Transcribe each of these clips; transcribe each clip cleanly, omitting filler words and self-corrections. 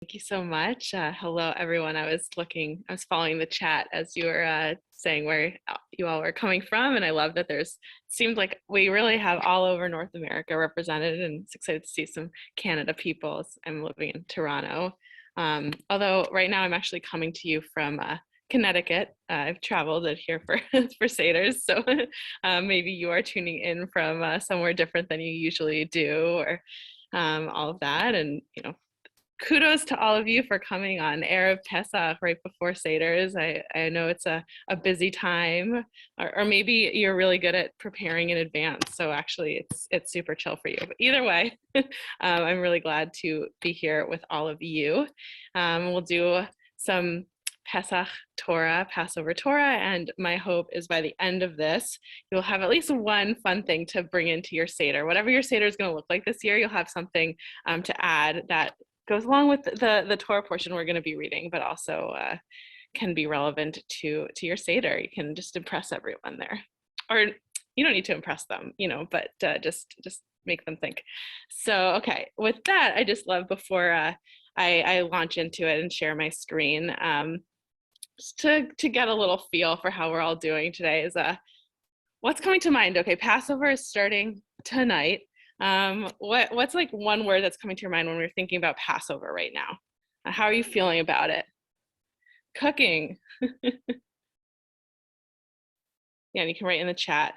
Thank you so much. Hello, everyone. I was following the chat as you were saying where you all were coming from, and I love that seemed like we really have all over North America represented, and it's excited to see some Canada people. I'm living in Toronto. Although right now I'm actually coming to you from Connecticut. I've traveled here for for Seders, so maybe you are tuning in from somewhere different than you usually do, or all of that. And kudos to all of you for coming on Erev Pesach right before Seders. I know it's a busy time, or maybe you're really good at preparing in advance. So actually it's super chill for you. But either way, I'm really glad to be here with all of you. We'll do some Pesach Torah, Passover Torah, and my hope is by the end of this, you'll have at least one fun thing to bring into your Seder. Whatever your Seder is going to look like this year, you'll have something to add that goes along with the Torah portion we're going to be reading, but also can be relevant to your Seder. You can just impress everyone there, or you don't need to impress them, but just make them think. So, okay, with that, I just love before I launch into it and share my screen, just to get a little feel for how we're all doing today is what's coming to mind. Okay, Passover is starting tonight. What's like one word that's coming to your mind when we're thinking about Passover right now? How are you feeling about it? Cooking. Yeah, and you can write in the chat.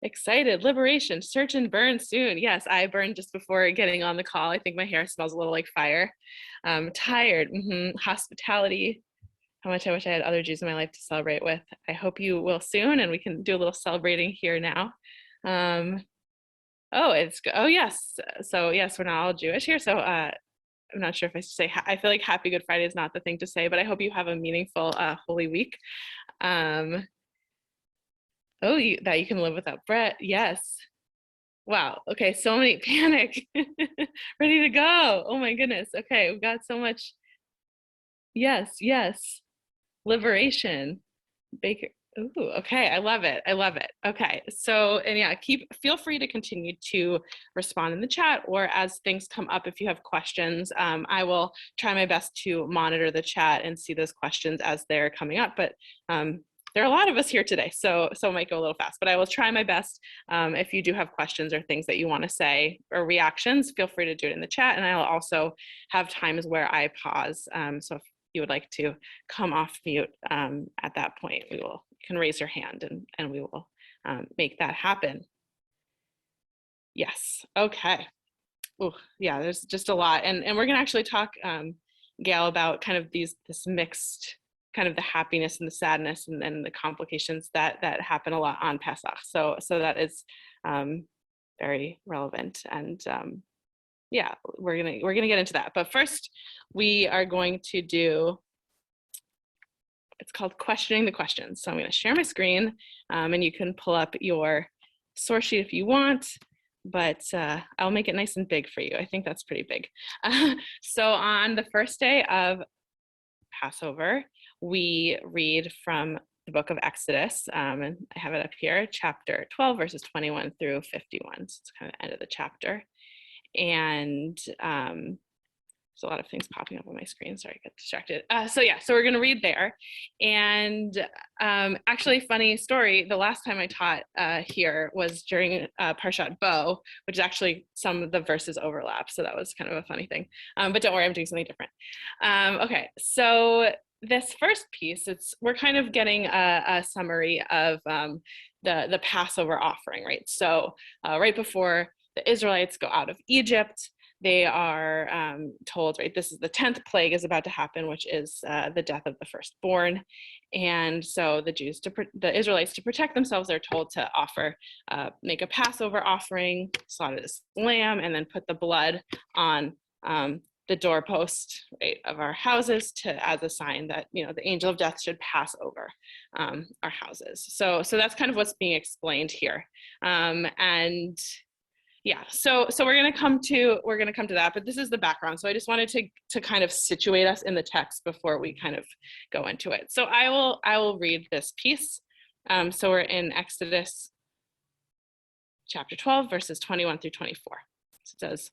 Excited, liberation, search and burn soon. Yes, I burned just before getting on the call. I think my hair smells a little like fire. Tired, hospitality. How much I wish I had other Jews in my life to celebrate with. I hope you will soon, and we can do a little celebrating here now. Oh yes. So yes, we're not all Jewish here. So I'm not sure if I should say, I feel like Happy Good Friday is not the thing to say, but I hope you have a meaningful Holy Week. That you can live without bread. Yes. Wow. Okay. So many panic. Ready to go. Oh my goodness. Okay. We've got so much. Yes. Yes. Liberation. Baker. Ooh, okay. I love it. I love it. Okay. So, and yeah, feel free to continue to respond in the chat, or as things come up, if you have questions, I will try my best to monitor the chat and see those questions as they're coming up. But there are a lot of us here today, so it might go a little fast, but I will try my best. If you do have questions or things that you want to say or reactions, feel free to do it in the chat. And I'll also have times where I pause. So if you would like to come off mute at that point, you can raise your hand and we will make that happen. Yes, okay. Oh, yeah, there's just a lot. And we're gonna actually talk, Gail, about kind of this mixed, kind of the happiness and the sadness and then the complications that happen a lot on Pesach. So that is very relevant. And yeah, we're gonna get into that. But first, we are going to do, it's called questioning the questions. So I'm gonna share my screen, and you can pull up your source sheet if you want, but I'll make it nice and big for you. I think that's pretty big. So on the first day of Passover, we read from the book of Exodus, and I have it up here, chapter 12, verses 21 through 51. So it's kind of the end of the chapter. And there's a lot of things popping up on my screen. Sorry, I got distracted. So we're going to read there. And actually, funny story, the last time I taught here was during Parshat Bo, which is actually some of the verses overlap. So that was kind of a funny thing. But don't worry, I'm doing something different. Okay, so this first piece, we're kind of getting a summary of the Passover offering, right? So right before the Israelites go out of Egypt, they are told, right, this is the 10th plague is about to happen, which is the death of the firstborn. And so the Israelites, to protect themselves, they're told to make a Passover offering, slaughter this lamb, and then put the blood on the doorpost, right, of our houses as a sign that, the angel of death should pass over our houses. So that's kind of what's being explained here. And yeah, so we're gonna come to that, but this is the background. So I just wanted to kind of situate us in the text before we kind of go into it. So I will read this piece. So we're in Exodus chapter 12, verses 21 through 24. So it says,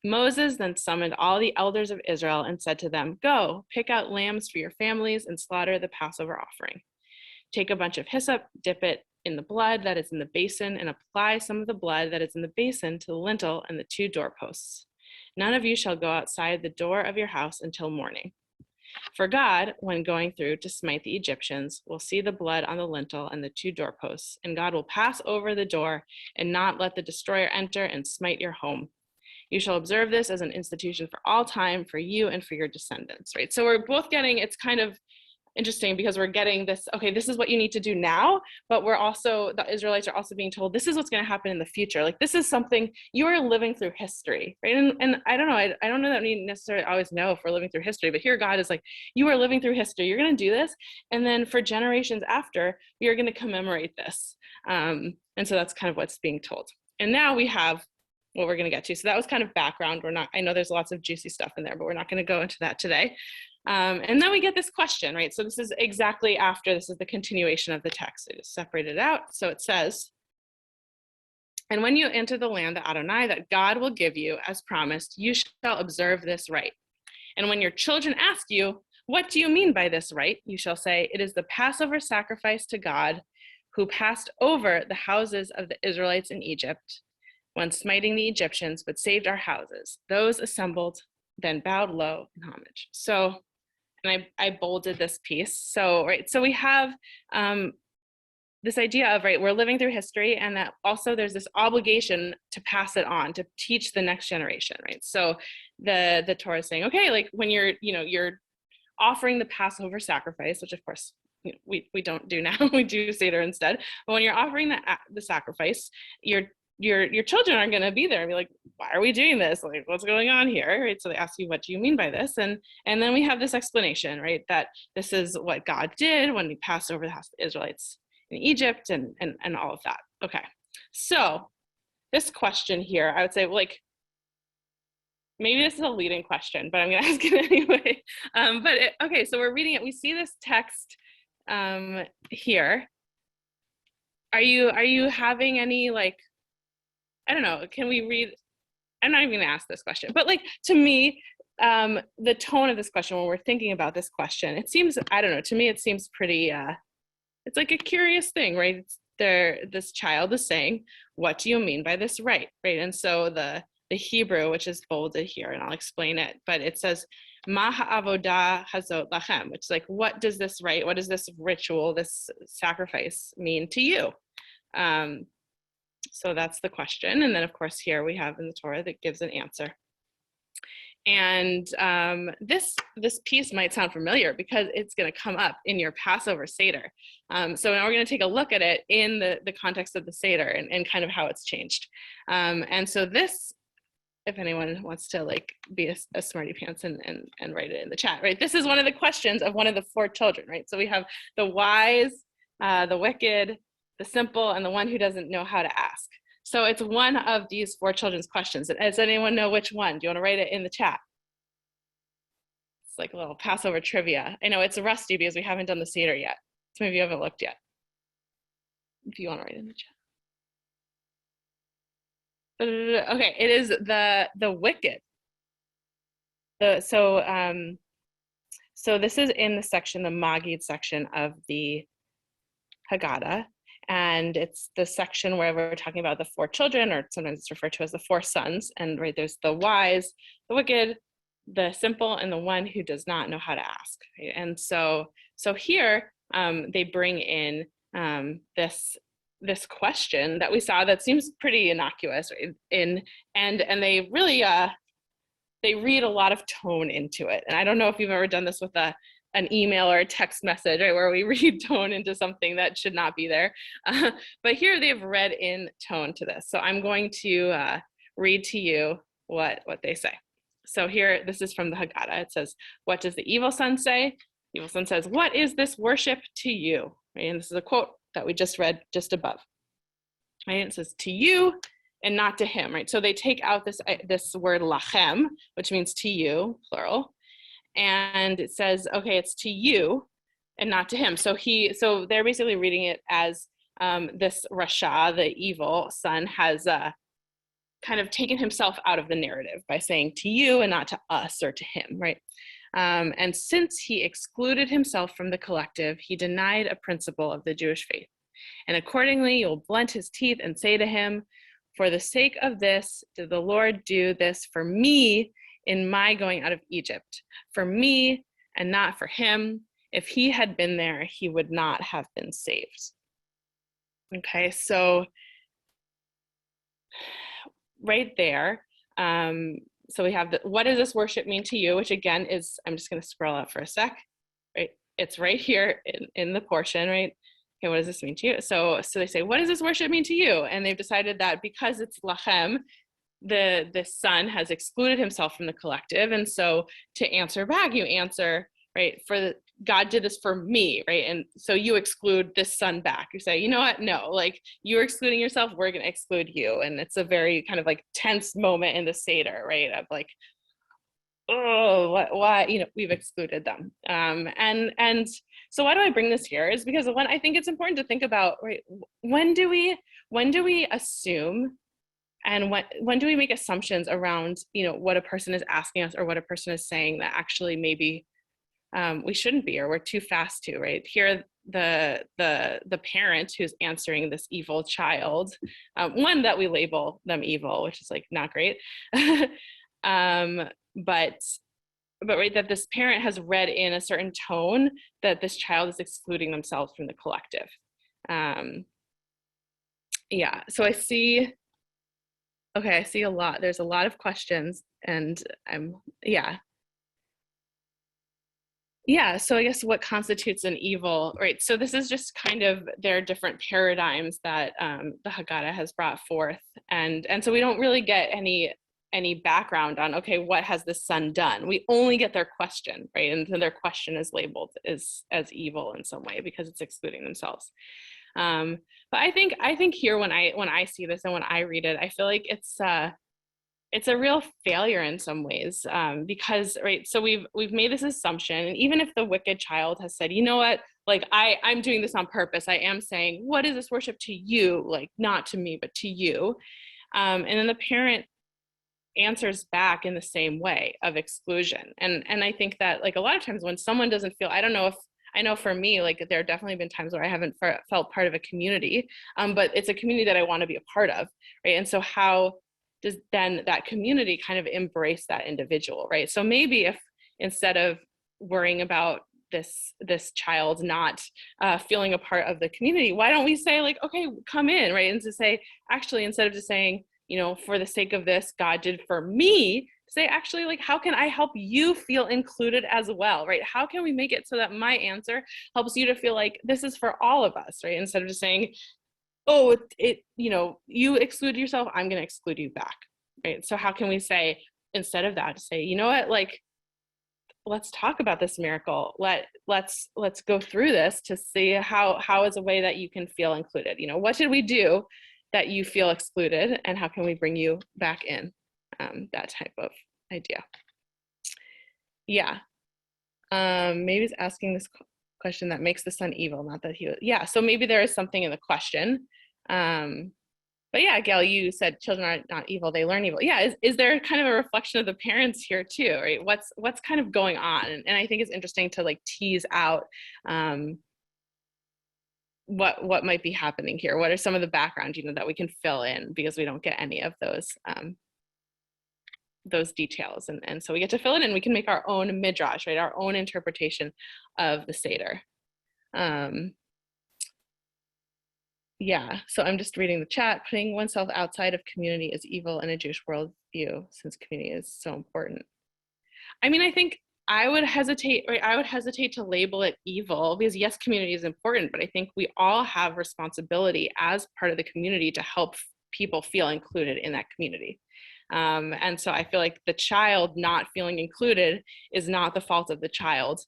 Moses then summoned all the elders of Israel and said to them, "Go, pick out lambs for your families and slaughter the Passover offering. Take a bunch of hyssop, dip it in the blood that is in the basin, and apply some of the blood that is in the basin to the lintel and the 2 doorposts. None of you shall go outside the door of your house until morning. For God, when going through to smite the Egyptians, will see the blood on the lintel and the 2 doorposts, and God will pass over the door and not let the destroyer enter and smite your home. You shall observe this as an institution for all time, for you and for your descendants," right? So we're both getting, it's kind of interesting because we're getting this, okay, this is what you need to do now, but we're also, the Israelites are also being told, this is what's going to happen in the future. Like, this is something you are living through history, right? And I don't know, I don't know that we necessarily always know if we're living through history, but here God is like, you are living through history. You're going to do this. And then for generations after, you're going to commemorate this. And so that's kind of what's being told. And now we have what we're going to get to. So that was kind of background. I know there's lots of juicy stuff in there, but we're not going to go into that today. And then we get this question, right? So this is exactly after, this is the continuation of the text. I just separated it out. So it says, "And when you enter the land that Adonai, that God will give you as promised, you shall observe this rite. And when your children ask you, 'What do you mean by this rite?' you shall say, 'It is the Passover sacrifice to God, who passed over the houses of the Israelites in Egypt when smiting the Egyptians, but saved our houses. Those assembled then bowed low in homage." So, and I bolded this piece. So, right, so we have this idea of, right, we're living through history, and that also there's this obligation to pass it on, to teach the next generation, right? So the Torah is saying, okay, like when you're offering the Passover sacrifice, which of course we don't do now, we do Seder instead. But when you're offering the sacrifice, your children aren't going to be there and be like, why are we doing this? Like, what's going on here? Right? So they ask you, what do you mean by this? And then we have this explanation, right? That this is what God did when he passed over the house of the Israelites in Egypt and all of that. Okay. So this question here, I would say, like, maybe this is a leading question, but I'm going to ask it anyway. Okay, so we're reading it. We see this text here. Are you having any, like, I don't know, can we read? I'm not even going to ask this question, but like, to me, the tone of this question, when we're thinking about this question, it seems, I don't know, to me, it seems pretty, it's like a curious thing, right? This child is saying, what do you mean by this rite, right? And so the Hebrew, which is bolded here, and I'll explain it, but it says, Ma ha'avodah hazot lachem, which is like, what does this rite, what does this ritual, this sacrifice mean to you? So that's the question. And then of course here we have in the Torah that gives an answer. And this piece might sound familiar because it's going to come up in your Passover Seder. So now we're going to take a look at it in the context of the Seder and kind of how it's changed. And so this, if anyone wants to like be a smarty pants and write it in the chat, right? This is one of the questions of one of the 4 children, right? So we have the wise, the wicked, the simple, and the one who doesn't know how to ask. So it's one of these 4 children's questions. Does anyone know which one? Do you want to write it in the chat? It's like a little Passover trivia. I know it's rusty because we haven't done the Seder yet. So maybe you haven't looked yet. If you want to write it in the chat. Okay, it is the wicked. So this is in the section, the Magid section of the Haggadah. And it's the section where we're talking about the 4 children, or sometimes it's referred to as the 4 sons. And right, there's the wise, the wicked, the simple, and the one who does not know how to ask. Right? And so here they bring in this question that we saw that seems pretty innocuous, right? And they really they read a lot of tone into it. And I don't know if you've ever done this with an email or a text message, right, where we read tone into something that should not be there. But here they've read in tone to this. So I'm going to read to you what they say. So here, this is from the Haggadah. It says, what does the evil son say? The evil son says, what is this worship to you? Right? And this is a quote that we just read just above. Right? And it says, to you and not to him, right? So they take out this word lachem, which means to you, plural. And it says, okay, it's to you and not to him. So they're basically reading it as this Rasha, the evil son, has kind of taken himself out of the narrative by saying to you and not to us or to him, right? And since he excluded himself from the collective, he denied a principle of the Jewish faith. And accordingly, you'll blunt his teeth and say to him, for the sake of this, did the Lord do this for me in my going out of Egypt? For me and not for him. If he had been there, he would not have been saved. Okay, so right there, so we have the, what does this worship mean to you? Which again is, I'm just going to scroll up for a sec, right? It's right here in the portion, right? Okay, what does this mean to you? So they say, what does this worship mean to you? And they've decided that because it's lachem, the son has excluded himself from the collective. And so to answer back, you answer, right, God did this for me, right? And so you exclude this son back. You say, you know what? No, like you're excluding yourself, we're going to exclude you. And it's a very kind of like tense moment in the Seder, right? Of like, oh, why, we've excluded them. And so why do I bring this here is because when I think it's important to think about, right, when do we assume and when do we make assumptions around, what a person is asking us or what a person is saying that actually maybe we shouldn't be, or we're too fast to, right? Here, the parent who's answering this evil child, one that we label them evil, which is like not great, but right, that this parent has read in a certain tone that this child is excluding themselves from the collective. Yeah, so I see a lot. There's a lot of questions, and yeah, so I guess what constitutes an evil, right? So this is just kind of their different paradigms that the Haggadah has brought forth, and so we don't really get any background on, okay, what has the son done? We only get their question, right? And so their question is labeled as evil in some way because it's excluding themselves. But I think here when I see this and when I read it, I feel like it's a real failure in some ways, because, right, so we've made this assumption, and even if the wicked child has said, you know what, like I'm doing this on purpose, I am saying, what is this worship to you, like not to me but to you, and then the parent answers back in the same way of exclusion, and I think that, like, a lot of times when someone doesn't feel, I know for me, like there have definitely been times where I haven't felt part of a community, but it's a community that I want to be a part of, right? And so how does then that community kind of embrace that individual, right? So maybe if instead of worrying about this child not feeling a part of the community, why don't we say, like, okay, come in, right? And to say, actually, instead of just saying, for the sake of this, God did for me, say, actually, like, how can I help you feel included as well, right? How can we make it so that my answer helps you to feel like this is for all of us, right? Instead of just saying, oh, you exclude yourself, I'm going to exclude you back, right? So how can we say, instead of that, to say, you know what, like, let's talk about this miracle. Let's go through this to see how is a way that you can feel included. What did we do that you feel excluded, and how can we bring you back in? That type of idea. Yeah. Maybe it's asking this question that makes the son evil, not that he was. Yeah. So maybe there is something in the question. But yeah, Gail, you said children are not evil, they learn evil. Yeah, is there kind of a reflection of the parents here too, right? What's kind of going on? And I think it's interesting to like tease out what might be happening here. What are some of the background, that we can fill in, because we don't get any of those details. And so we get to fill it in. We can make our own midrash, right? Our own interpretation of the Seder. Yeah, so I'm just reading the chat. Putting oneself outside of community is evil in a Jewish worldview, since community is so important. I mean, I think I would hesitate to label it evil, because yes, community is important, but I think we all have responsibility as part of the community to help people feel included in that community. And so I feel like the child not feeling included is not the fault of the child,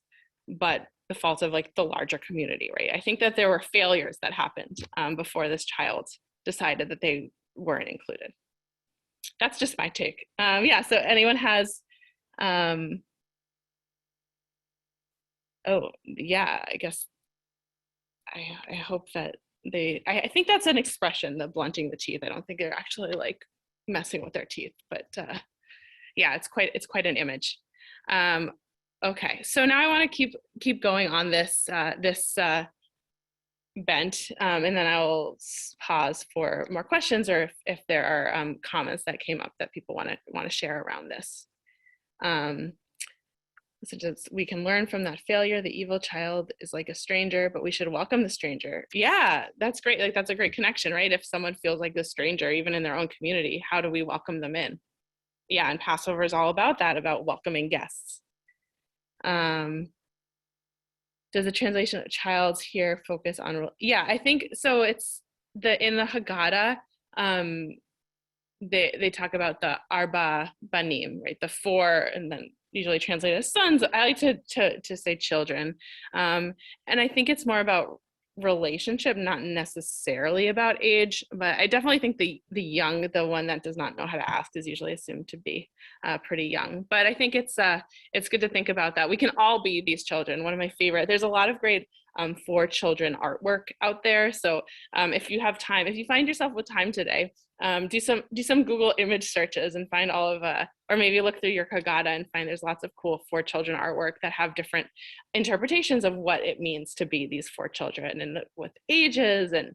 but the fault of like the larger community, right? I think that there were failures that happened before this child decided that they weren't included. That's just my take. Yeah, so anyone has, oh yeah, I guess, I hope that I think that's an expression, the blunting the teeth. I don't think they're actually like messing with their teeth. But yeah, it's quite an image. Okay, so now I want to keep going on this bent, and then I will pause for more questions, or if there are comments that came up that people want to share around this. Such as, we can learn from that failure. The evil child is like a stranger, but we should welcome the stranger. Yeah, that's great. Like, that's a great connection, right? If someone feels like a stranger, even in their own community, how do we welcome them in? Yeah, and Passover is all about that, about welcoming guests. Does the translation of child's here focus on? Yeah, I think so. It's in the Haggadah, they talk about the arba banim, right? The four, and then usually translated as sons. I like to say children, and I think it's more about relationship, not necessarily about age. But I definitely think the young, the one that does not know how to ask, is usually assumed to be pretty young. But I think it's good to think about that. We can all be these children. One of my favorite. There's a lot of great for children artwork out there. So if you have time, if you find yourself with time today, do some Google image searches and find all of or maybe look through your Haggadah and find there's lots of cool for children artwork that have different interpretations of what it means to be these four children, and with ages and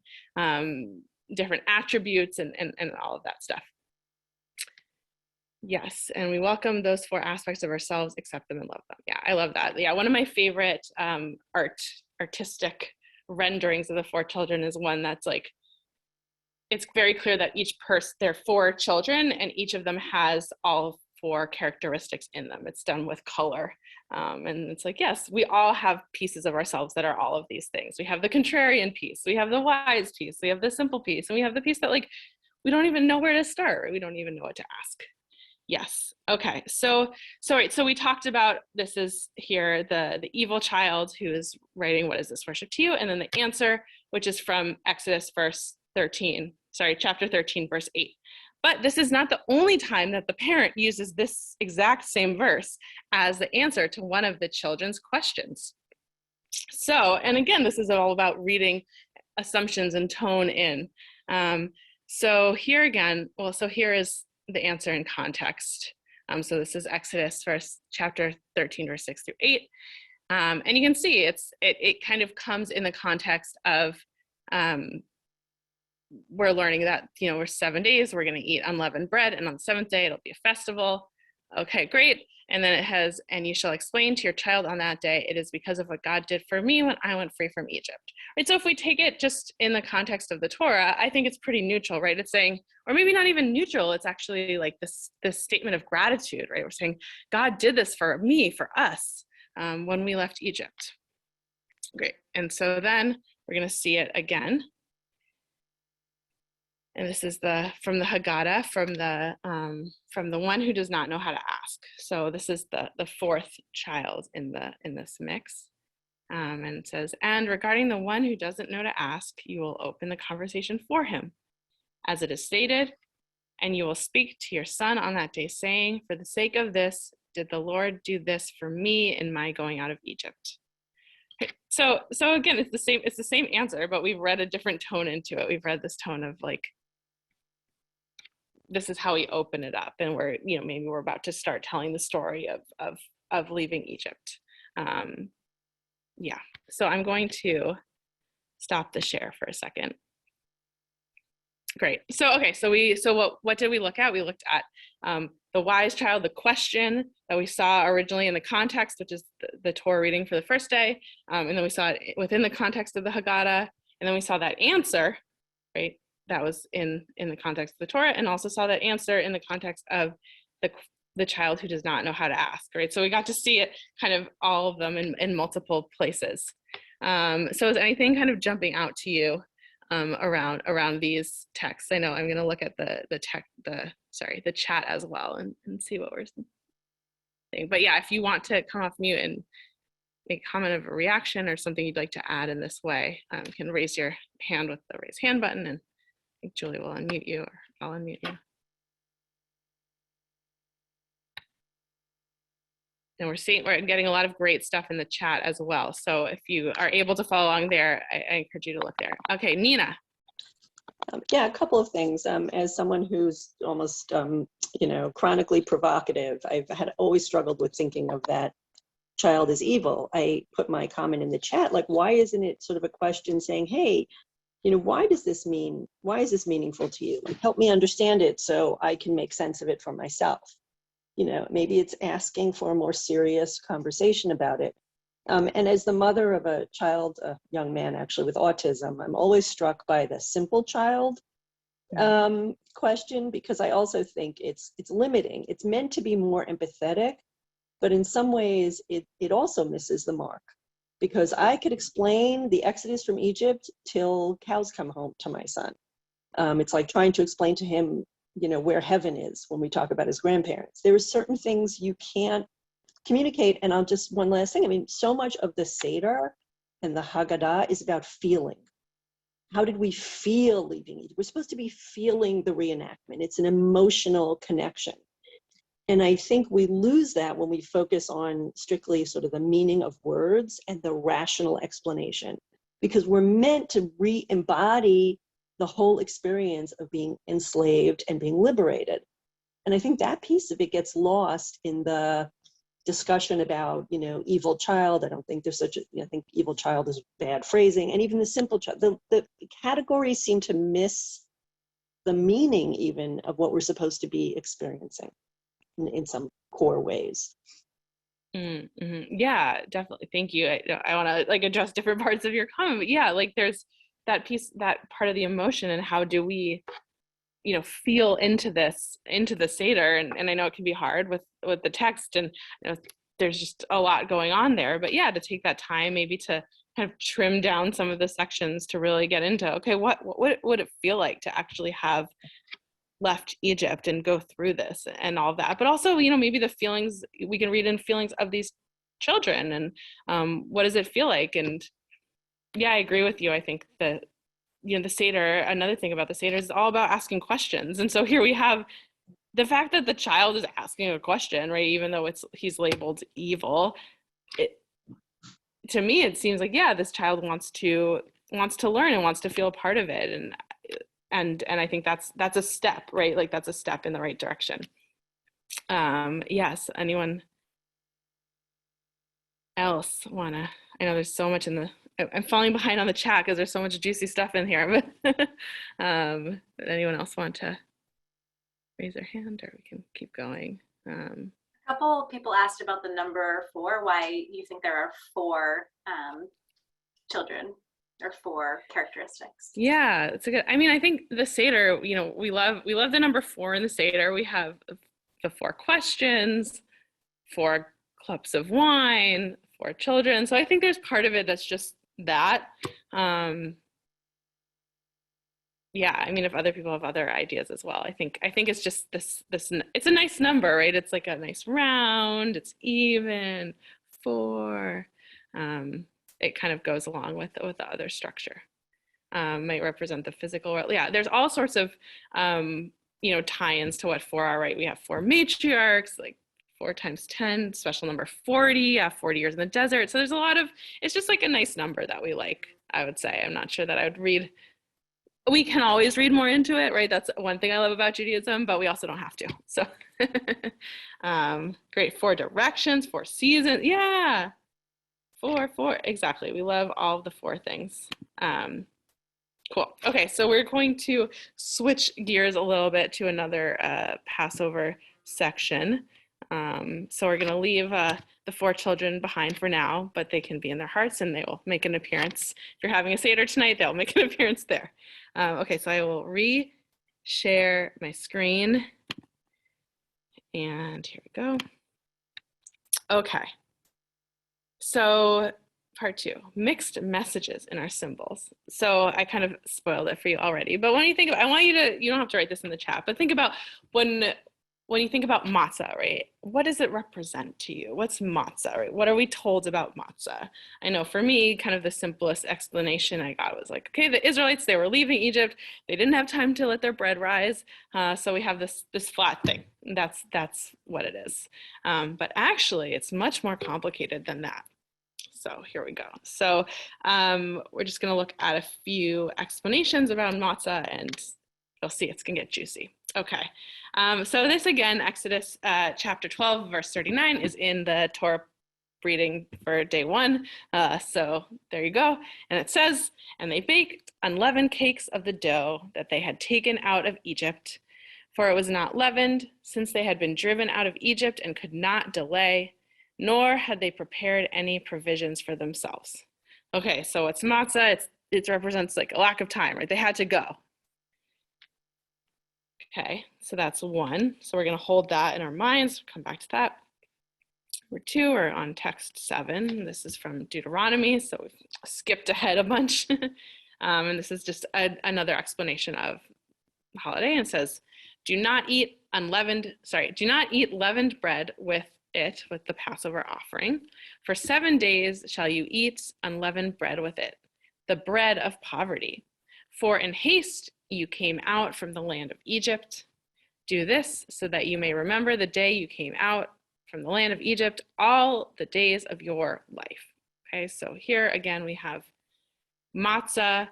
different attributes and all of that stuff. Yes, and we welcome those four aspects of ourselves, accept them and love them. Yeah, I love that. Yeah, one of my favorite artistic renderings of the four children is one that's like, it's very clear that each person, there are four children, and each of them has all four characteristics in them. It's done with color. And it's like, yes, we all have pieces of ourselves that are all of these things. We have the contrarian piece, we have the wise piece, we have the simple piece, and we have the piece that, like, we don't even know where to start. We don't even know what to ask. Yes. Okay. So we talked about, this is here, the evil child who is writing, what is this worship to you? And then the answer, which is from Exodus chapter 13, verse 8. But this is not the only time that the parent uses this exact same verse as the answer to one of the children's questions. So, and again, this is all about reading assumptions and tone in. So here again, so here is the answer in context. So this is Exodus chapter 13, verse 6 through 8. And you can see it kind of comes in the context of, we're learning that, we're 7 days, we're going to eat unleavened bread, and on the seventh day it'll be a festival. Okay, great. And then it has, and you shall explain to your child on that day, it is because of what God did for me when I went free from Egypt. Right? So if we take it just in the context of the Torah, I think it's pretty neutral, right? It's saying, or maybe not even neutral, it's actually like this statement of gratitude, right? We're saying, God did this for me, for us, when we left Egypt. Great. And so then we're going to see it again. And this is from the Haggadah, from the one who does not know how to ask. So this is the fourth child in this mix. And it says, and regarding the one who doesn't know to ask, you will open the conversation for him, as it is stated, and you will speak to your son on that day, saying, for the sake of this, did the Lord do this for me in my going out of Egypt? Okay. So again, it's the same answer, but we've read a different tone into it. We've read this tone of like, this is how we open it up, and maybe we're about to start telling the story of leaving Egypt. Yeah, so I'm going to stop the share for a second. Great. So okay, so what did we look at? We looked at the wise child, the question that we saw originally in the context, which is the Torah reading for the first day, and then we saw it within the context of the Haggadah, and then we saw that answer, right? That was in the context of the Torah, and also saw that answer in the context of the child who does not know how to ask, right? So we got to see it, kind of all of them in multiple places. So is anything kind of jumping out to you around these texts? I know I'm going to look at the chat as well and see what we're saying. But yeah, if you want to come off mute and make a comment of a reaction or something you'd like to add in this way, you can raise your hand with the raise hand button, and I think Julie will unmute you, or I'll unmute you. And we're getting a lot of great stuff in the chat as well. So if you are able to follow along there, I encourage you to look there. Okay, Nina. Yeah, a couple of things. As someone who's almost, chronically provocative, I've always struggled with thinking of that child as evil. I put my comment in the chat, like, why isn't it sort of a question saying, hey, why is this meaningful to you? Like, help me understand it so I can make sense of it for myself. Maybe it's asking for a more serious conversation about it. And as the mother of a child, a young man actually with autism, I'm always struck by the simple child question, because I also think it's limiting. It's meant to be more empathetic, but in some ways it also misses the mark, because I could explain the Exodus from Egypt till cows come home to my son. It's like trying to explain to him, where heaven is when we talk about his grandparents. There are certain things you can't communicate. And one last thing. I mean, so much of the Seder and the Haggadah is about feeling. How did we feel leaving Egypt? We're supposed to be feeling the reenactment. It's an emotional connection. And I think we lose that when we focus on strictly sort of the meaning of words and the rational explanation, because we're meant to re-embody the whole experience of being enslaved and being liberated. And I think that piece of it gets lost in the discussion about, evil child. I don't think there's I think evil child is bad phrasing. And even the simple child, the categories seem to miss the meaning even of what we're supposed to be experiencing in some core ways. Mm-hmm. Yeah, definitely. Thank you. I want to address different parts of your comment, but yeah, there's that piece, that part of the emotion, and how do we, feel into the Seder, and I know it can be hard with the text, and there's just a lot going on there, but yeah, to take that time maybe to kind of trim down some of the sections to really get into, okay, what would it feel like to actually have left Egypt and go through this and all of that, but also, maybe the feelings we can read in feelings of these children, and what does it feel like? And yeah, I agree with you. I think that the Seder, another thing about the Seder is all about asking questions. And so here we have the fact that the child is asking a question, right? Even though he's labeled evil, to me, it seems like, yeah, this child wants to learn and wants to feel a part of it. And I think that's a step, right? That's a step in the right direction. Yes, anyone else wanna? I know there's so much I'm falling behind on the chat because there's so much juicy stuff in here, but anyone else want to raise their hand, or we can keep going? A couple people asked about the number 4, why you think there are 4 children or 4 characteristics. Yeah, it's a good, I think the Seder, we love the number 4 in the Seder. We have the 4 questions, 4 cups of wine, 4 children. So I think there's part of it that's just that. Yeah, if other people have other ideas as well, I think it's just this it's a nice number, right? It's like a nice round, it's even 4. It kind of goes along with the other structure. Might represent the physical world. Yeah, there's all sorts of tie-ins to what 4 are, right? We have 4 matriarchs, 4 times 10, special number 40, 40 years in the desert. So there's a lot of, it's just a nice number that we like, I would say. I'm not sure that I would read, we can always read more into it, right? That's one thing I love about Judaism, but we also don't have to. So great. 4 directions, 4 seasons. Yeah. 4, exactly. We love all of the 4 things. Cool. Okay, so we're going to switch gears a little bit to another Passover section. So we're going to leave the 4 children behind for now, but they can be in their hearts and they will make an appearance. If you're having a Seder tonight, they'll make an appearance there. Okay, so I will re-share my screen. And here we go. Okay. So part 2, mixed messages in our symbols. So I kind of spoiled it for you already, but when you think about, you don't have to write this in the chat, but think about when you think about matzah, right? What does it represent to you? What's matzah, right? What are we told about matzah? I know for me, kind of the simplest explanation I got was okay, the Israelites, they were leaving Egypt. They didn't have time to let their bread rise. So we have this flat thing. That's what it is. But actually, it's much more complicated than that. So here we go. So we're just going to look at a few explanations about matzah, and you'll see it's going to get juicy. Okay. So this again, Exodus chapter 12, verse 39 is in the Torah reading for day one. So there you go. And it says, and they baked unleavened cakes of the dough that they had taken out of Egypt, for it was not leavened, since they had been driven out of Egypt and could not delay, nor had they prepared any provisions for themselves. Okay, so it's matzah. It represents like a lack of time, right? They had to go. Okay, so that's one. So we're going to hold that in our minds. Come back to that. Number two, we're on text 7. This is from Deuteronomy, so we've skipped ahead a bunch. And this is just another explanation of the holiday. And it says, do not eat leavened bread with the Passover offering. For 7 days shall you eat unleavened bread with it, the bread of poverty. For in haste you came out from the land of Egypt. Do this so that you may remember the day you came out from the land of Egypt, all the days of your life. Okay, so here again we have matzah,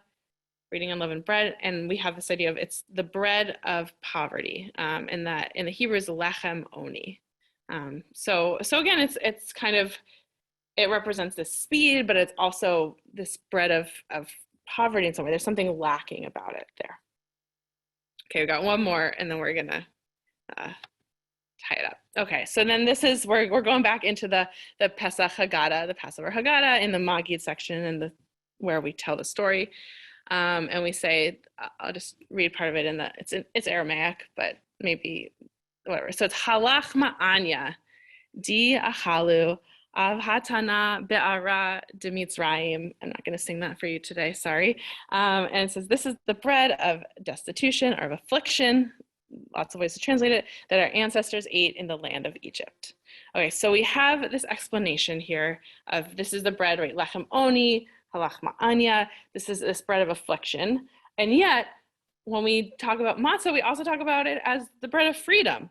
eating unleavened bread, and we have this idea of it's the bread of poverty, and that in the Hebrew is lechem oni. So again, it's kind of, it represents this speed, but it's also this bread of poverty in some way. There's something lacking about it there. Okay, we got one more, and then we're gonna tie it up. Okay, so then this is, we're going back into the Pesach Haggadah, the Passover Haggadah in the Magid section, and where we tell the story. And we say, I'll just read part of it it's Aramaic, but maybe whatever. So it's halach ma'anya di achalu av hatana be'ara de Mitzrayim. I'm not going to sing that for you today, sorry. And it says, this is the bread of destitution or of affliction, lots of ways to translate it, that our ancestors ate in the land of Egypt. Okay, so we have this explanation here of this is the bread, right? Lechem oni, halach ma'anya. This is this bread of affliction. And yet, when we talk about matzah, we also talk about it as the bread of freedom.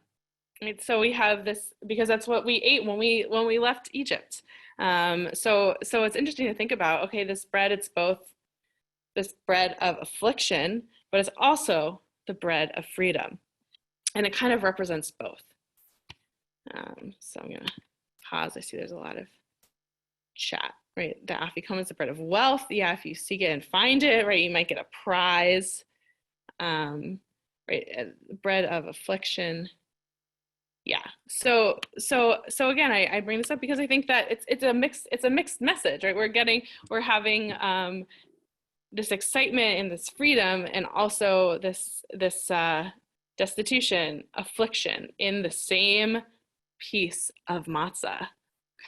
Right? So we have this, because that's what we ate when we left Egypt. So it's interesting to think about, okay, this bread, it's both this bread of affliction, but it's also the bread of freedom. And it kind of represents both. So I'm going to pause. I see there's a lot of chat, right? The afikomen is the bread of wealth. Yeah, if you seek it and find it, right, you might get a prize. Right, bread of affliction. Yeah. So again, I bring this up because I think that it's a mixed message, right? We're having this excitement and this freedom, and also this destitution, affliction in the same piece of matzah.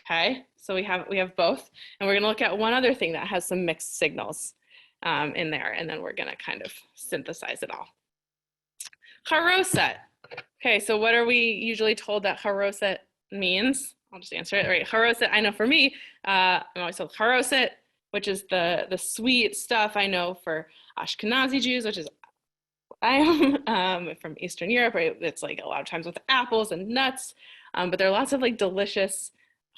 Okay, so we have both, and we're going to look at one other thing that has some mixed signals in there, and then we're going to kind of synthesize it all. Haroset. Okay, so what are we usually told that haroset means? I'll just answer it. Right, haroset. I know for me, I'm always told haroset, which is the sweet stuff. I know for Ashkenazi Jews, which is I am from Eastern Europe, right? It's like a lot of times with apples and nuts, but there are lots of like delicious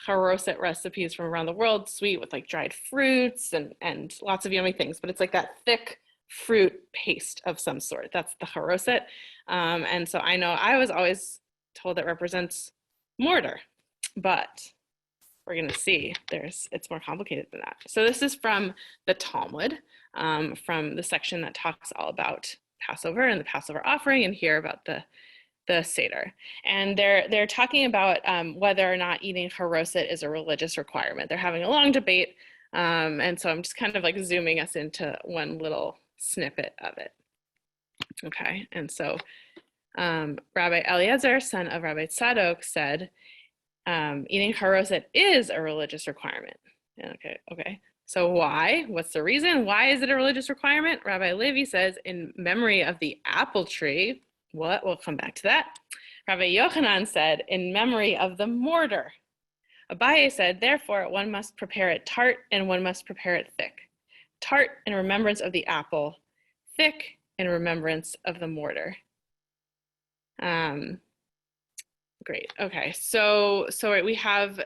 haroset recipes from around the world, sweet with like dried fruits and lots of yummy things, but it's like that thick fruit paste of some sort. That's the haroset. And so I know I was always told that represents mortar, but we're going to see it's more complicated than that. So this is from the Talmud, from the section that talks all about Passover and the Passover offering, and here about the Seder. And they're talking about whether or not eating haroset is a religious requirement. They're having a long debate, and so I'm just kind of like zooming us into one little snippet of it. Okay, and so Rabbi Eliezer, son of Rabbi Tzadok, said eating haroset is a religious requirement. Okay. So why? What's the reason? Why is it a religious requirement? Rabbi Levi says, in memory of the apple tree. What? We'll come back to that. Rabbi Yochanan said, in memory of the mortar. Abaye said, therefore, one must prepare it tart and one must prepare it thick. Tart in remembrance of the apple, thick in remembrance of the mortar. great. Okay, so we have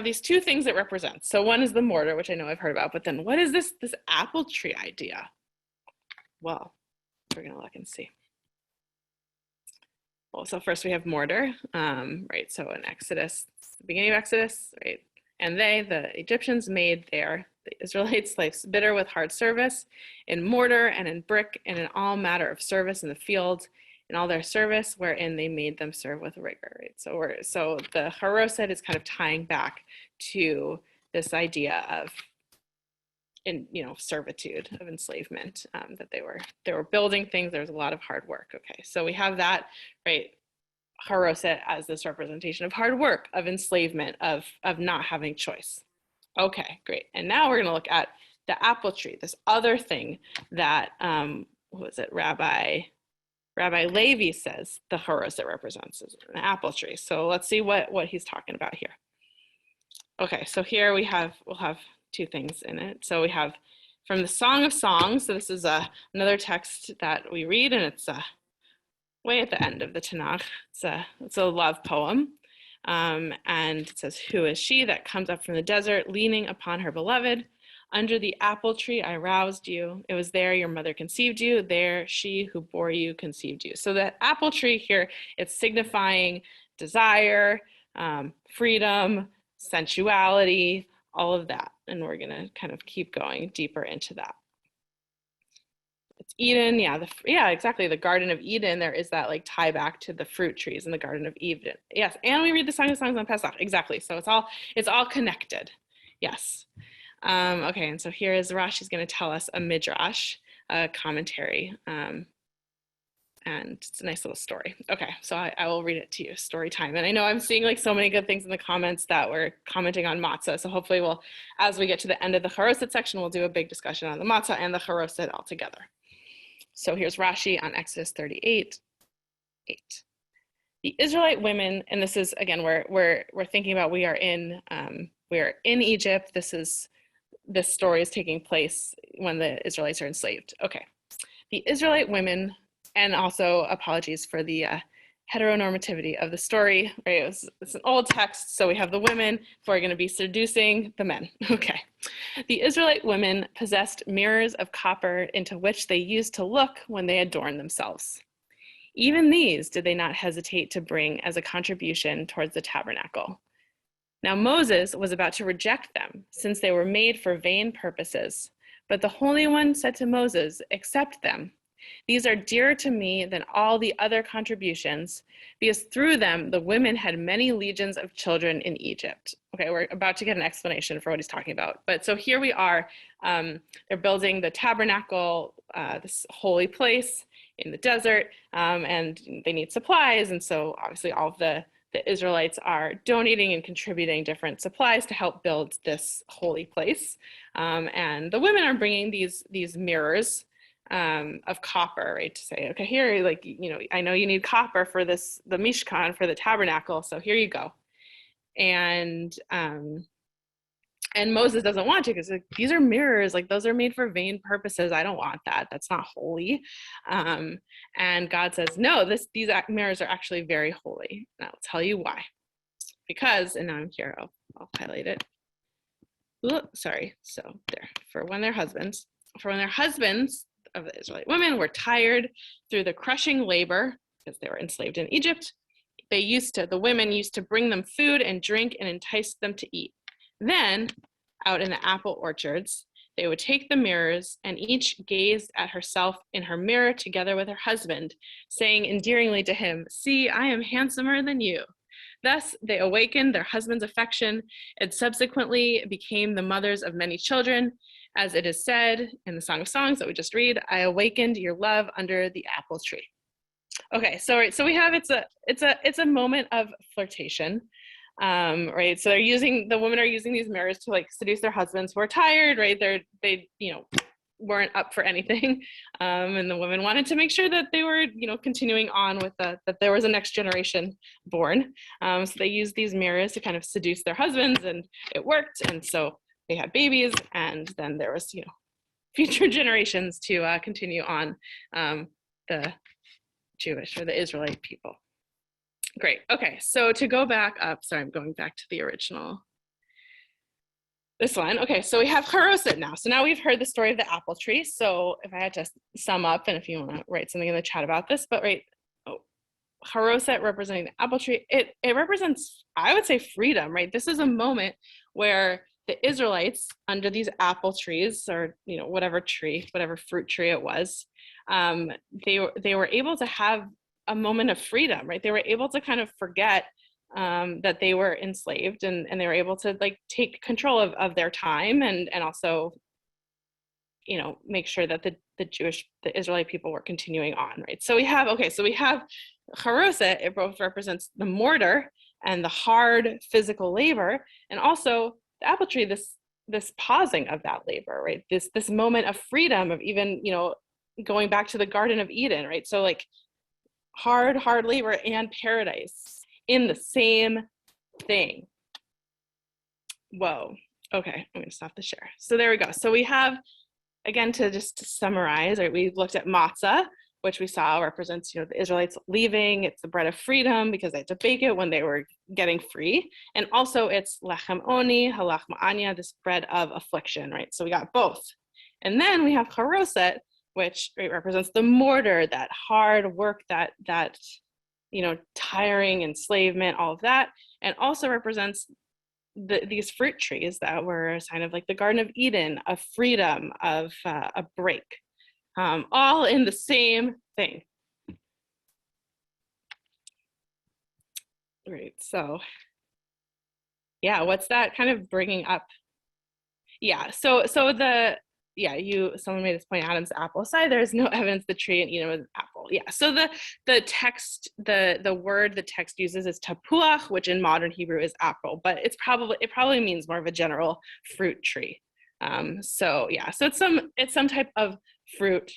these two things that represent. So one is the mortar, which I know I've heard about, but then what is this apple tree idea? Well, we're gonna look and see. Well, so first we have mortar, right? So in Exodus, the beginning of Exodus, right? And the Egyptians, made the Israelite slaves bitter with hard service in mortar and in brick and in all matter of service in the field, in all their service wherein they made them serve with rigor, right? So the haroset is kind of tying back to this idea of servitude, of enslavement, that they were building things. There was a lot of hard work. Okay, so we have that, right? Haroset as this representation of hard work, of enslavement, of not having choice. Okay, great. And now we're going to look at the apple tree, this other thing that Rabbi Levi says the haroset represents, is an apple tree. So let's see what he's talking about here. Okay, so here we'll have two things in it. So we have from the Song of Songs. So this is another text that we read, and it's way at the end of the Tanakh. It's a love poem. And it says, "Who is she that comes up from the desert, leaning upon her beloved? Under the apple tree I roused you. It was there your mother conceived you. There she who bore you conceived you." So the apple tree here, it's signifying desire, freedom, sensuality, all of that. And we're going to kind of keep going deeper into that. It's Eden, yeah, exactly. The Garden of Eden, there is that like tie back to the fruit trees in the Garden of Eden. Yes, and we read the Song of Songs on Pesach, exactly. So it's all connected. Yes. Okay, and so here is Rashi's going to tell us a midrash, a commentary, and it's a nice little story. Okay, so I will read it to you, story time. And I know I'm seeing like so many good things in the comments that we're commenting on matzah. So hopefully as we get to the end of the haroset section, we'll do a big discussion on the matzah and the haroset all together. So here's Rashi on Exodus 38:8. The Israelite women, and this is again we're thinking about we are in Egypt. This story is taking place when the Israelites are enslaved. Okay, the Israelite women, and also apologies for the heteronormativity of the story, right? It's an old text, so we have the women who are going to be seducing the men. Okay. The Israelite women possessed mirrors of copper into which they used to look when they adorned themselves. Even these did they not hesitate to bring as a contribution towards the tabernacle. Now Moses was about to reject them, since they were made for vain purposes. But the Holy One said to Moses, "Accept them. These are dearer to me than all the other contributions, because through them the women had many legions of children in Egypt." Okay, we're about to get an explanation for what he's talking about. But so here we are, they're building the tabernacle, this holy place in the desert, and they need supplies. And so obviously all of the Israelites are donating and contributing different supplies to help build this holy place. And the women are bringing these mirrors of copper, right, to say, okay, here, like, I know you need copper for the Mishkan, for the tabernacle, so here you go. And Moses doesn't want to, because these are mirrors, like those are made for vain purposes. I don't want that. That's not holy. And God says, no, these mirrors are actually very holy. And I'll tell you why. Because, and now I'm here, I'll highlight it. Ooh, sorry. So there, for when their husbands of the Israelite women were tired through the crushing labor, because they were enslaved in Egypt, the women used to bring them food and drink and entice them to eat. Then, out in the apple orchards, they would take the mirrors, and each gazed at herself in her mirror together with her husband, saying endearingly to him, "See, I am handsomer than you." Thus, they awakened their husband's affection and subsequently became the mothers of many children. As it is said in the Song of Songs that we just read, "I awakened your love under the apple tree." Okay, so we have it's a moment of flirtation, right? So the women are using these mirrors to like seduce their husbands who are tired, right? They weren't up for anything, and the women wanted to make sure that they were continuing on with that there was a next generation born. So they used these mirrors to kind of seduce their husbands, and it worked, and so they had babies, and then there was future generations to continue on the Jewish or the Israelite people. Great. Okay, so to go back up, sorry, I'm going back to the original. This one. Okay, so we have haroset now. So now we've heard the story of the apple tree. So if I had to sum up, and if you want to write something in the chat about this, but right, haroset representing the apple tree, it represents, I would say, freedom, right? This is a moment where the Israelites under these apple trees, or whatever tree, whatever fruit tree it was, they were able to have a moment of freedom, right? They were able to kind of forget that they were enslaved, and they were able to like take control of their time, and also make sure that the Israelite people were continuing on, right? So we have haroset. It both represents the mortar and the hard physical labor, and also the apple tree, this pausing of that labor, right? This moment of freedom, of even going back to the Garden of Eden, right? So like hard labor and paradise in the same thing. Whoa. Okay, I'm gonna stop the share. So there we go. So we have, again, to summarize, right, we looked at matzah, which we saw represents, the Israelites leaving. It's the bread of freedom because they had to bake it when they were getting free. And also it's lechem oni, halach ma'anya, this bread of affliction, right? So we got both. And then we have haroset, which represents the mortar, that hard work, that tiring enslavement, all of that, and also represents these fruit trees that were a sign of like the Garden of Eden, of freedom, of a break, all in the same thing. Right. So, yeah, what's that kind of bringing up? Yeah. So someone made this point, Adam's apple aside, there's no evidence the tree in Eden was an apple. Yeah. So the text, the word the text uses is tapuach, which in modern Hebrew is apple, but it probably means more of a general fruit tree. So it's some type of fruit,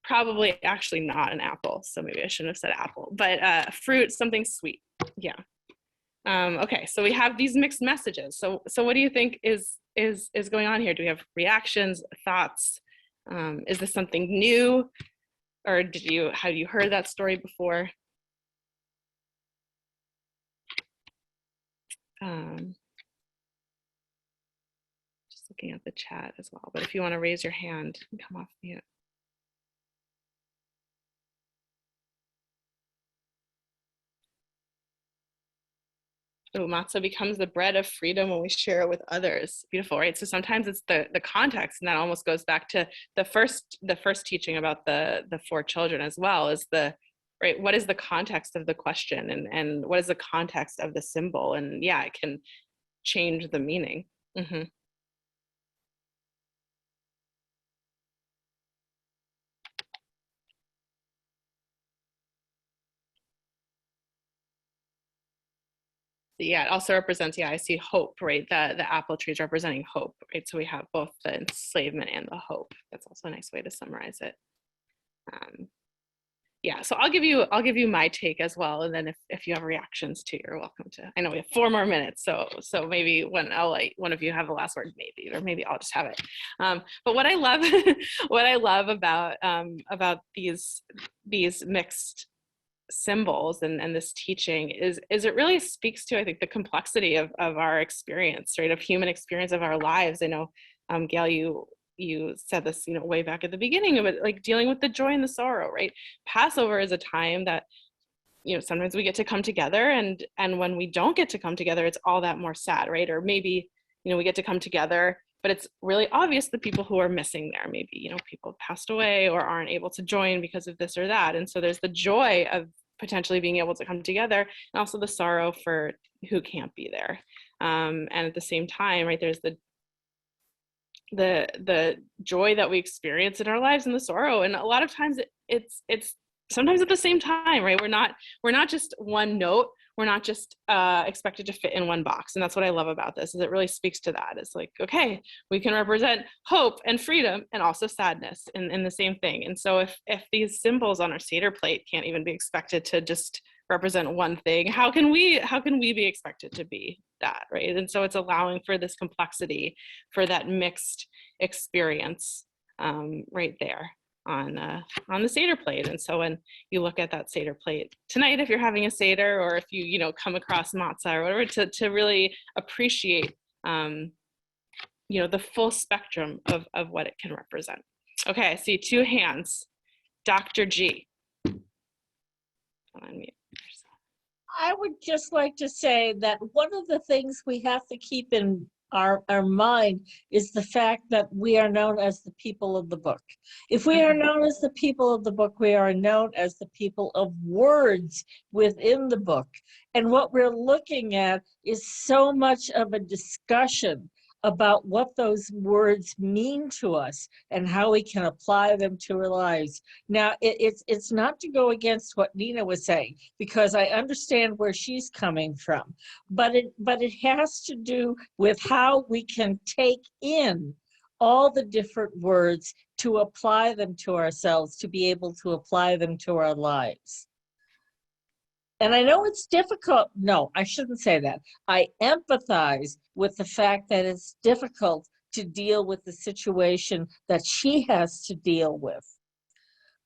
probably actually not an apple. So maybe I shouldn't have said apple, but fruit, something sweet. Yeah. Okay, so we have these mixed messages. So what do you think is going on here? Do we have reactions, thoughts? Is this something new, or have you heard that story before? Just looking at the chat as well. But if you want to raise your hand and come off mute. Oh, matzah becomes the bread of freedom when we share it with others. Beautiful, right? So sometimes it's the context, and that almost goes back to the first teaching about the 4 children as well, is right, what is the context of the question, and what is the context of the symbol? And yeah, it can change the meaning. Mm-hmm. Yeah, it also represents, I see hope, right? The apple tree is representing hope, right? So we have both the enslavement and the hope. That's also a nice way to summarize it. Yeah, so I'll give you my take as well, and then if you have reactions too, you're welcome to. I know we have 4 more minutes, so maybe when I'll let one of you have the last word, or maybe I'll just have it. But what I love about these mixed symbols and this teaching is it really speaks to, I think, the complexity of our experience, right, of human experience, of our lives. I know, Gail, you said this, way back at the beginning of it, like dealing with the joy and the sorrow, right? Passover is a time that, sometimes we get to come together, and when we don't get to come together, it's all that more sad, right? Or maybe, we get to come together, but it's really obvious the people who are missing there. Maybe, people have passed away or aren't able to join because of this or that. And so there's the joy of potentially being able to come together, and also the sorrow for who can't be there. And at the same time, right, there's the joy that we experience in our lives and the sorrow. And a lot of times it's sometimes at the same time, right? We're not just one note. We're not just expected to fit in one box. And that's what I love about this, is it really speaks to that. It's like, okay, we can represent hope and freedom and also sadness in the same thing. And so if these symbols on our Seder plate can't even be expected to just represent one thing, how can we be expected to be that, right? And so it's allowing for this complexity, for that mixed experience right there. the Seder plate. And so when you look at that Seder plate tonight, if you're having a Seder, or if you come across matzah or whatever, to really appreciate the full spectrum of what it can represent. Okay, I see two hands. Dr. G. I would just like to say that one of the things we have to keep in our mind is the fact that we are known as the people of the book. If we are known as the people of the book, we are known as the people of words within the book. And what we're looking at is so much of a discussion about what those words mean to us and how we can apply them to our lives. Now, it's not to go against what Nina was saying, because I understand where she's coming from, but it has to do with how we can take in all the different words to apply them to ourselves, to be able to apply them to our lives. And I know it's difficult. No, I shouldn't say that. I empathize with the fact that it's difficult to deal with the situation that she has to deal with.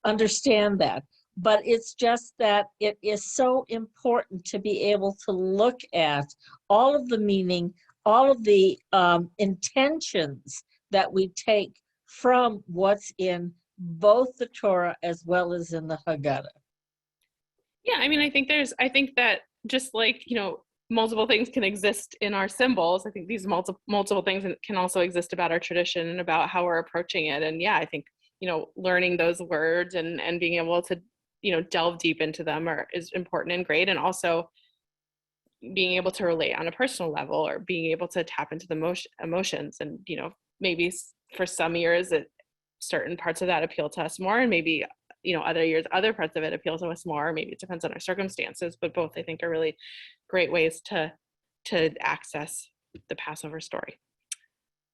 Understand that. But it's just that it is so important to be able to look at all of the meaning, all of the intentions that we take from what's in both the Torah as well as in the Haggadah. Yeah, I mean, I think that just like, multiple things can exist in our symbols, I think these multiple things can also exist about our tradition and about how we're approaching it. And yeah, I think, learning those words and being able to, delve deep into them is important and great. And also being able to relate on a personal level, or being able to tap into the emotions. And, maybe for some years, certain parts of that appeal to us more, and maybe other years, other parts of it appeal to us more. Maybe it depends on our circumstances, but both I think are really great ways to access the Passover story.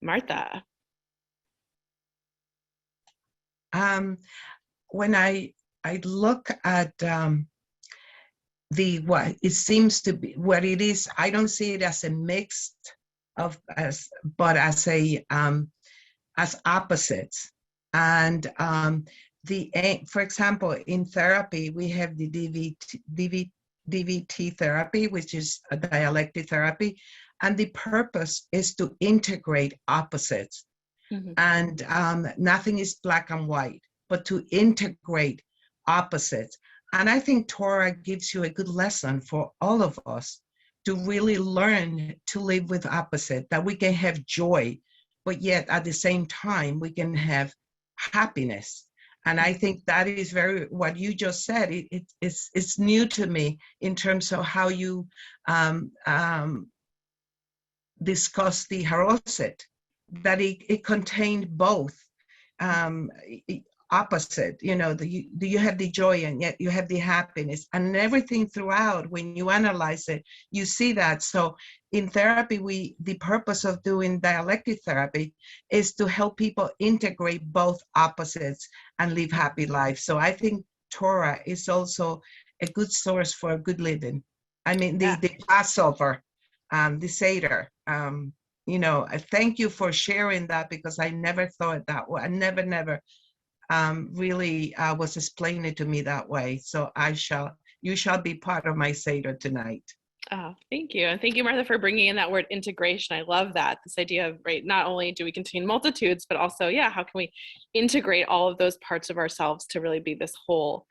Martha. When I look at what it seems to be, what it is, I don't see it as a mix but as opposites. And for example, in therapy, we have the DVT therapy, which is a dialectic therapy, and the purpose is to integrate opposites. Mm-hmm. And nothing is black and white, but to integrate opposites. And I think Torah gives you a good lesson for all of us to really learn to live with opposite, that we can have joy, but yet at the same time, we can have happiness. And I think that is what you just said, it's new to me in terms of how you discuss the haroset, that it contained both opposite, you have the joy and yet you have the happiness, and everything throughout. When you analyze it, you see that. So in therapy, the purpose of doing dialectic therapy is to help people integrate both opposites and live happy lives. So I think Torah is also a good source for good living. I mean, the Passover, the Seder, I thank you for sharing that, because I never thought that way. I never really was explaining to me that way. So you shall be part of my Seder tonight. Oh, thank you. And thank you, Martha, for bringing in that word integration. I love that. This idea of, not only do we contain multitudes, but also, how can we integrate all of those parts of ourselves to really be this whole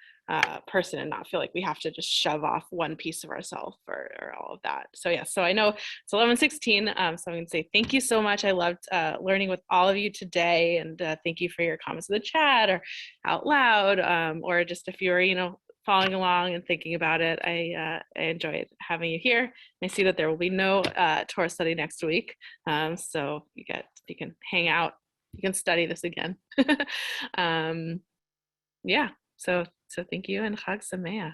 person and not feel like we have to just shove off one piece of ourselves or all of that. So so I know it's 11:16. So I'm going to say thank you so much. I loved learning with all of you today, and thank you for your comments in the chat or out loud, or just if you were, following along and thinking about it. I enjoyed having you here. I see that there will be no Torah study next week, so you can hang out, you can study this again. So thank you, and Chag Sameach.